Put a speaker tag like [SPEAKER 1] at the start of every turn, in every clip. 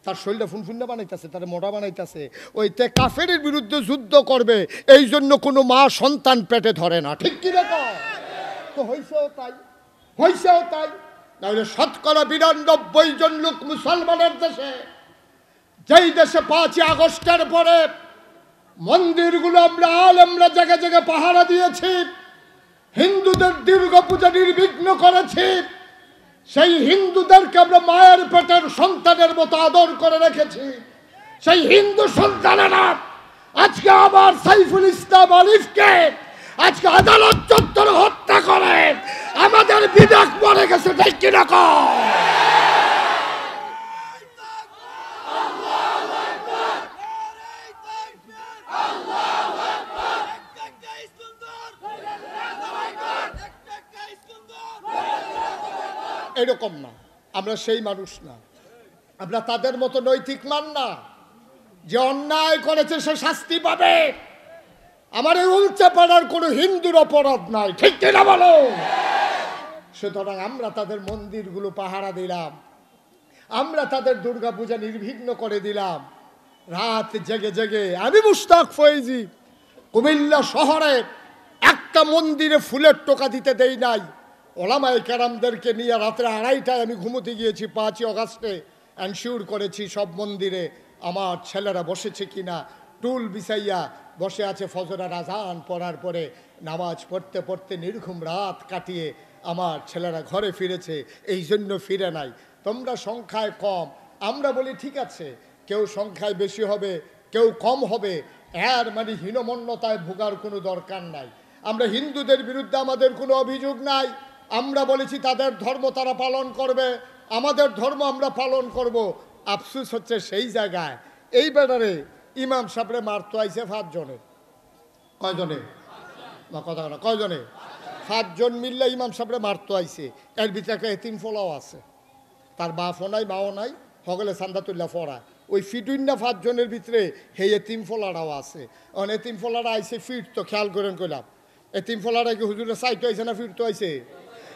[SPEAKER 1] তার শরীরটা ফুনফুন্না বানাইতেছে, তার মোটা বানাইতেছে, ওই তে কাফেরের বিরুদ্ধে যুদ্ধ করবে, এই জন্য কোনো মা সন্তান পেটে ধরে না। ঠিক কি রে? তো হয়েছেও তাই, হয়েছেও তাই। নাহলে শতকরা ৯২ জন লোক মুসলমানের দেশে, যেই দেশে ৫ই আগস্টের পরে মন্দিরগুলো আমরা জায়গায় জায়গায় পাহারা দিয়েছি, হিন্দুদের দুর্গাপূজা নির্বিঘ্ন করেছি, সেই হিন্দুদেরকে আমরা মায়ের পেটের সন্তানের মতো আদর করে রেখেছি, সেই হিন্দু সন্তানেরা আজকে আবার সাইফুল ইসলাম আলিফকে আজকে আদালত চত্বরে হত্যা করে আমাদের বিবেক মরে গেছে। ঠিক কিনা কও? এরকম না, আমরা সেই মানুষ না, আমরা তাদের মতো নৈতিক মান না। যে অন্যায় করেছে সে শাস্তি পাবে। আমার এই উল্চে পড়ার কোনো হিন্দুর অপরাধ নাই। ঠিক কিনা বলো? সুতরাং আমরা তাদের মন্দিরগুলো পাহারা দিলাম, আমরা তাদের দুর্গাপূজা নির্বিঘ্ন করে দিলাম। রাত জেগে জেগে আমি মুশতাক ফয়েজি কুমিল্লা শহরে একটা মন্দিরে ফুলের টোকা দিতে দেই নাই। ওলামায়ে কেরামদেরকে নিয়ে রাত্রে 2:30টায় আমি ঘুমোতে গিয়েছি 5ই আগস্টে। এনশিওর করেছি সব মন্দিরে আমার ছেলেরা বসেছে কিনা, টুল বিছাইয়া বসে আছে। ফজরের আজান পড়ার পরে নামাজ পড়তে পড়তে নির্ঘুম রাত কাটিয়ে আমার ছেলেরা ঘরে ফিরেছে। এই জন্য ফিরে নাই। তোমরা সংখ্যায় কম, আমরা বলি ঠিক আছে, কেউ সংখ্যায় বেশি হবে, কেউ কম হবে, এর মানে হীনমন্যতায় ভোগার কোনো দরকার নাই। আমরা হিন্দুদের বিরুদ্ধে আমাদের কোনো অভিযোগ নাই। আমরা বলেছি তাদের ধর্ম তারা পালন করবে, আমাদের ধর্ম আমরা পালন করব। আফসোস হচ্ছে সেই জায়গায় এই বেটারে ইমাম সাহেবরে মারতো আইছে 5 জনে। কয়জনে? কথা না, কয়জনে? 5 জন মিললে ইমাম সাহেবরে মারতো আইছে। এর ভিতরে একটা এতিম ফলাও আছে, তার বাপও নাই মাও নাই, সকলে চান্দা তুল্লা ফড়া। ওই ফিটুইন্না 5 জনের ভিতরে হে এতিম ফলারাও আছে। এতিম ফলারা আইছে ফিরতো, খেয়াল করেন কইলাম। এতিম ফলারা কি হুজুরের সাইটো আইছে না ফিরতো আইছে?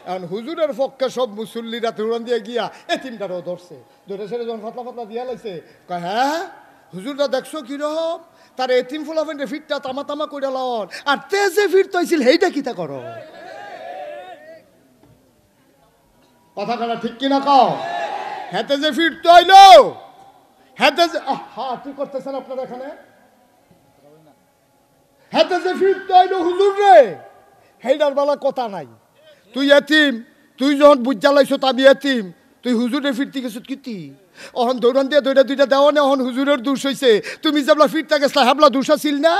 [SPEAKER 1] এখন হুজুরের পক্ষে সব মুসল্লিরা তুরন দিয়ে গিয়া এতিমটারও ধরছে, ধরে সেটা যখন ফাতলা ফাতলা দিয়া লাইছে, কয় হ্যাঁ হুজুরটা দেখছো কিরকম তার এতিম ফোলাফেন্ডে ফিরটা তামা তামা করে লন, আর তে যে ফিরতে হয়েছিল সেইটা কিতা করো? কথা কাটা ঠিক কিনা কও? হেতে যে ফিরতে হইলো, হেতে যে কি করতেছেন আপনারা এখানে? হেতে যে ফিরতে হইলো হুজুর রে, হেইটার বেলা কথা নাই। তুই এতিম, তুই যখন বুঝা লাইছ আমি এতিম, তুই হুজুরে ফিরতে গেছ কিতি? অহন দৌড়ান দিয়ে দুইটা দেওয়া না, অহন হুজুরের দোষ হয়েছে। তুমি যেবলা ফিরতে গেছলা হেবলা দোষ আছিল না?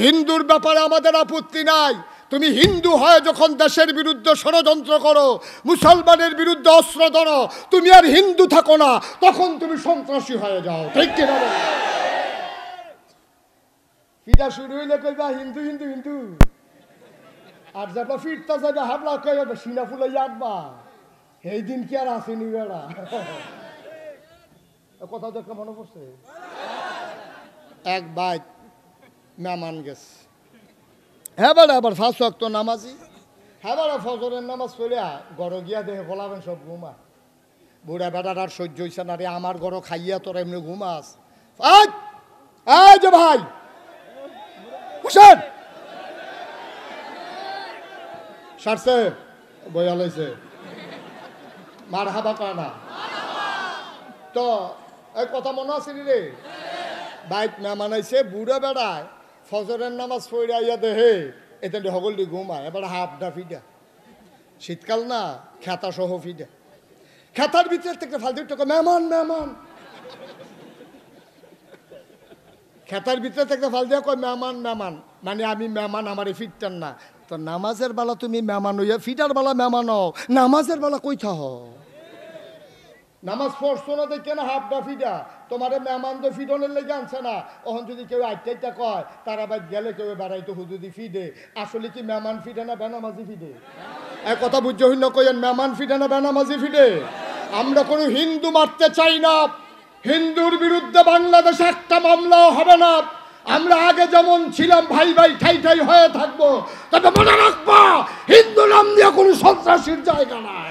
[SPEAKER 1] হিন্দুর ব্যাপারে আমাদের আপত্তি নাই। তুমি হিন্দু হয় যখন দেশের বিরুদ্ধে ষড়যন্ত্র করো, মুসলমানের বিরুদ্ধে অস্ত্র ধরো, তুমি আর হিন্দু থাকো না, তখন তুমি সন্ত্রাসী হয়ে যাও। ঠিক কিনা? ফিটা শুরু হইলে কইবা হিন্দু হিন্দু হিন্দু, আর যাবা ফিরতে যাবে হাবলা কইবা সিনা ফুলাই আঁকবা। এই দিন কি আর আসেনি বেড়া? কথা তো একটা মনে পড়ছে। এক বাইক মেহমান গেছে, হ্যাঁ বেড়া আবার 5 ওয়াক্ত নামাজি, হ্যাঁ বেড়া ফজরের নামাজ পড়িয়া গড় গিয়া দেখে ফলাবেন সব ঘুমা। বুড়া বেড়ার আর সহ্য হইছে না রে, আমার গড় খাইয়া তোর এমনি ঘুমাস। এই যে ভাই হোসেন সারছে বইয়া লইছে, মার হাবা কয় না তো। এই কথা মনে আছে রে? বাইক মেহমান আইছে, বুড়া বেড়ায় ফজরের নামাজ পড়ে আইয়া দেহে এতে হগলটি ঘুমায়। এবার হাফডা ফিডা, শীতকাল না, খেতা সহ ফিডা। খেতার ভিতরে থেকে ফালতু টাকা মেহমান মেহমান, খেতার ভিতরে থেকে ফাল দিয়া কয় মেহমান মেহমান, মানে আমি মেহমান, আমার ফিরতেন না। তো নামাজের বেলা তুমি মেহমান হইয়া, ফিটার বেলা মেহমান হও, নামাজের বেলা কইথা হ? নামাজ পড়ছো না দেখে না হাফ ডা ফিডা, তোমার মেহমান তো ফিডনের লেগে আনছে না। ওখান যদি কেউ আইটা কয় তারা বাইক গেলে কেউ বেড়াইতো হুজুদি ফিডে, আসলে কি মেহমান ফিডে না বেনামাজি ফিডে? এক কথা বুঝতে হইল কইন মেহমান ফিডে না বেনামাজি ফিডে? আমরা কোনো হিন্দু মারতে চাই না, হিন্দুর বিরুদ্ধে বাংলাদেশে একটা মামলাও হবে না। আমরা আগে যেমন ছিলাম ভাই ভাই ঠাই ঠাই হয়ে থাকবো, তবে মনে রাখবা হিন্দু নাম দিয়ে কোনো সন্ত্রাসীর জায়গা নাই।